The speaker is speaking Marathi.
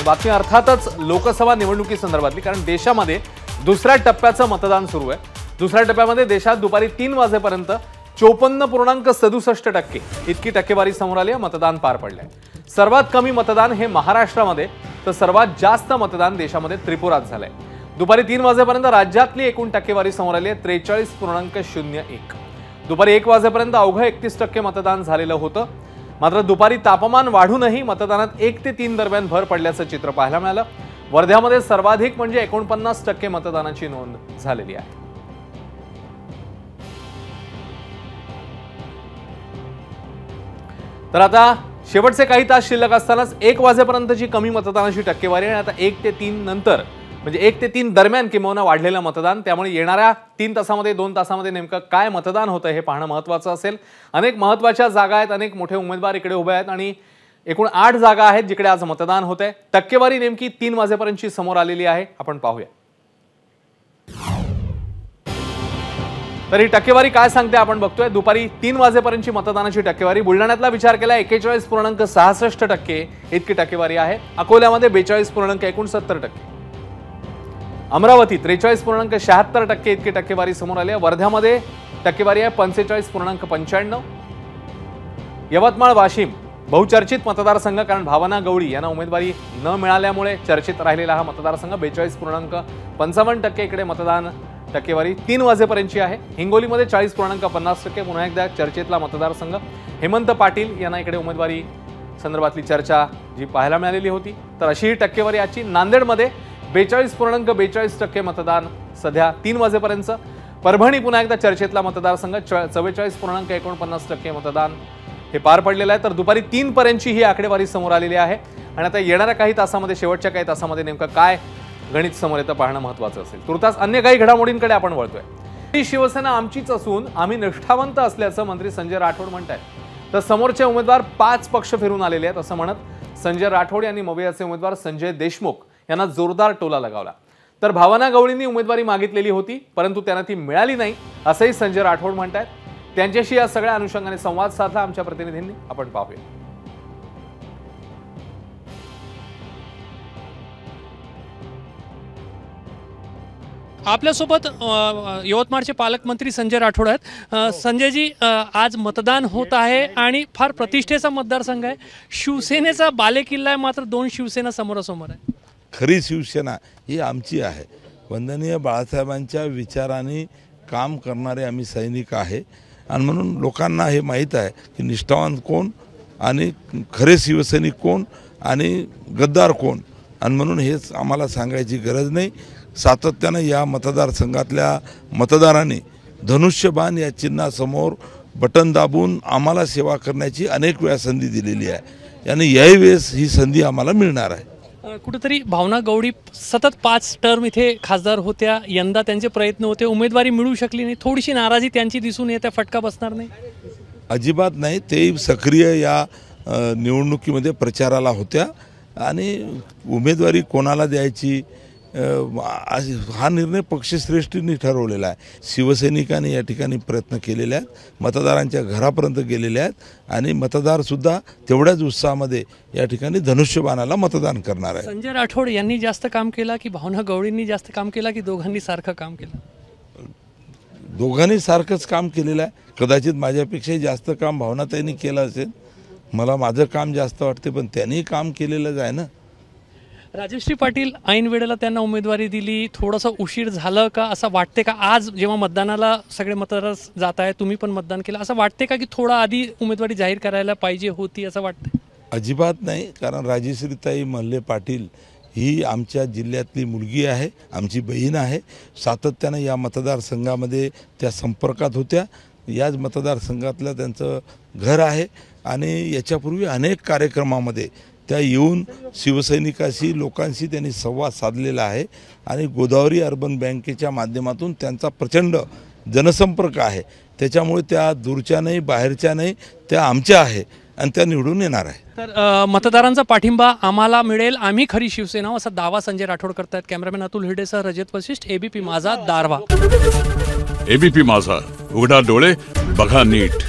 बातमी अर्थातच लोकसभा निवडणुकीसंदर्भातली, कारण देशामध्ये दुसऱ्या टप्प्याचं मतदान सुरू आहे। दुसऱ्या टप्प्यामध्ये देशात दुपारी 3 वाजेपर्यंत 54.67% इतकी टक्केवारी समोर आली आहे। मतदान पार पडले आहे। सर्वात कमी मतदान हे महाराष्ट्रामध्ये, तर सर्वात जास्त मतदान देशामध्ये त्रिपुरात झालंय। दुपारी 3 वाजेपर्यंत राज्यातली एकूण टक्केवारी समोर आली आहे 43.01। दुपारी 1 वाजेपर्यंत अवघं 31% मतदान झालेलं होतं। मात्र दुपारी तापमान वाढूनही मतदानात 1 ते 3 दरम्यान भर पडल्याचं चित्र पाहायला मिळालं। वर्ध्यामध्ये सर्वाधिक म्हणजे 49% मतदानाची नोंद झालेली आहे। तर आता शेवटचे काही तास शिल्लक असतानाच 1 वाजेपर्यंतची कमी मतदानाची टक्केवारी आणि आता 1 ते 3 नंतर म्हणजे 1 ते 3 दरम्यान किंवा वाढलेलं मतदान, त्यामुळे येणाऱ्या 3 तासामध्ये 2 तासामध्ये नेमकं काय मतदान होतं हे पाहणं महत्त्वाचं असेल। अनेक महत्त्वाच्या जागा आहेत, अनेक मोठे उमेदवार इकडे उभे आहेत आणि एकूण 8 जागा आहेत जिकडे आज मतदान होतंय। टक्केवारी नेमकी 3 वाजेपर्यंतची समोर आलेली आहे, आपण पाहूया। तर ही टक्केवारी काय सांगते आपण बघतोय। दुपारी 3 वाजेपर्यंतची मतदानाची टक्केवारी बुलढाण्यातला विचार केला 41.66% इतकी टक्केवारी आहे। अकोल्यामध्ये 42.69%, अमरावती 43.76% इतकी टक्केवारी समोर आली आहे। वर्ध्यामध्ये टक्केवारी आहे 45.95। यवतमाळ वाशिम बहुचर्चित मतदारसंघ, कारण भावना गवळी यांना उमेदवारी न मिळाल्यामुळे चर्चित राहिलेला हा मतदारसंघ 42.55% इकडे मतदान टक्केवारी 3 वाजेपर्यंतची आहे। हिंगोलीमध्ये 40.50%, पुन्हा एकदा चर्चेतला मतदारसंघ। हेमंत पाटील यांना इकडे उमेदवारी संदर्भातली चर्चा जी पाहायला मिळालेली होती, तर अशी ही टक्केवारी आजची। नांदेडमध्ये 42.42% मतदान सध्या 3 वाजेपर्यंत। परभणी पुन्हा एकदा चर्चेतला मतदारसंघ 44.49% मतदान हे पार पडलेलं आहे। तर दुपारी 3 पर्यंतची ही आकडेवारी समोर आलेली आहे आणि आता येणाऱ्या काही तासामध्ये, शेवटच्या काही तासामध्ये नेमकं काय गणित समोर येतं पाहणं महत्त्वाचं असेल। तुर्तास अन्य काही घडामोडींकडे आपण वळतोय। ही शिवसेना आमचीच असून आम्ही निष्ठावंत असल्याचं मंत्री संजय राठोड म्हणतात। तर समोरचे उमेदवार 5 पक्ष फिरून आलेले आहेत असं म्हणत संजय राठोड यांनी मवियाचे उमेदवार संजय देशमुख यांना जोरदार टोला लगावला। तर भावना गवळींनी उमेदवारी मागितलेली होती, परंतु त्यांना ती मिळाली नाही असंही संजय राठोड म्हणतात। त्यांच्याशी या सगळ्या अनुषंगाने संवाद साधला आमच्या प्रतिनिधींनी, आपण पाहूया। आपल्यासोबत यवतमाळचे पालकमंत्री संजय राठोड आहेत। संजयजी, आज मतदान होत आहे आणि फार प्रतिष्ठेचा मतदारसंघ आहे। शिवसेनेचा बालेकिल्ला आहे, मात्र 2 शिवसेना समोरासमोर आहे। खरी शिवसेना ही आमची आहे। वंदनीय बाळासाहेबांच्या विचारांनी काम करणारे आम्ही सैनिक आहे आणि म्हणून लोकांना हे माहीत आहे की निष्ठावान कोण आणि खरे शिवसैनिक कोण आणि गद्दार कोण, आणि म्हणून हेच आम्हाला सांगायची गरज नाही। सातत्याने या मतदारसंघातल्या मतदारांनी धनुष्यबाण या चिन्हासमोर बटन दाबून आम्हाला सेवा करण्याची अनेक वेळा संधी दिलेली आहे आणि याही वेळेस ही संधी आम्हाला मिळणार आहे। कुठेतरी भावना गवळी सतत 5 टर्म इथे खासदार होत्या, यंदा त्यांचे प्रयत्न होते, उमेदवारी मिळू शकली नाही, थोडीशी नाराजी त्यांची दिसून येते, फटका बसणार नाही? अजिबात नाही, ते सक्रिय या निवडणुकीमध्ये प्रचाराला होत्या आणि उमेदवारी कोणाला द्यायची हा निर्णय पक्षश्रेष्ठींनी ठरवलेला आहे। शिवसैनिकांनी या ठिकाणी प्रयत्न केलेले आहेत, मतदारांच्या घरापर्यंत गेलेले आहेत आणि मतदारसुद्धा तेवढ्याच उत्साहामध्ये या ठिकाणी धनुष्यबाणाला मतदान करणार आहे। संजय राठोड यांनी जास्त काम केलं की भावना गवळींनी जास्त काम केलं की दोघांनी सारखं काम केलं? दोघांनी सारखंच काम केलेलं आहे। कदाचित माझ्यापेक्षाही जास्त काम भावनाताईंनी केलं असेल, मला माझं काम जास्त वाटते, पण त्यांनी काम केलेलंच आहे ना। राजश्री पाटील ऐन वेळेला त्यांना उमेदवारी दिली, थोडंसं उशीर झालं का असं वाटते का? आज जेव्हा मतदानाला सगळे मतदार जात आहे, तुम्ही पण मतदान केलं, असं वाटते का की थोडं आधी उमेदवारी जाहीर करायला पाहिजे होती असं वाटतं? अजिबात नाही, कारण राजश्रीताई मल्ले पाटील ही आमच्या जिल्ह्यातली मुलगी आहे, आमची बहीण आहे। सातत्याने या मतदारसंघामध्ये त्या संपर्कात होत्या, याच मतदारसंघातलं त्यांचं घर आहे आणि याच्यापूर्वी अनेक कार्यक्रमामध्ये त्या येऊन शिवसैनिकाशी, लोकांशी त्यांनी संवाद साधलेला आहे आणि गोदावरी अर्बन बँकेच्या माध्यमातून त्यांचा प्रचंड जनसंपर्क आहे। त्याच्यामुळे त्या दूरच्या नाही, बाहेरच्या नाही, त्या आमच्या आहे आणि त्या निवडून येणार आहे। तर मतदारांचा पाठिंबा आम्हाला मिळेल, आम्ही खरी शिवसेना असा दावा संजय राठोड करतात। कॅमेरामॅन अतुल हिडेसह रजत वशिष्ठ, एबीपी माझा, दारव्हा। एबीपी माझा, उघडा डोळे बघा नीट।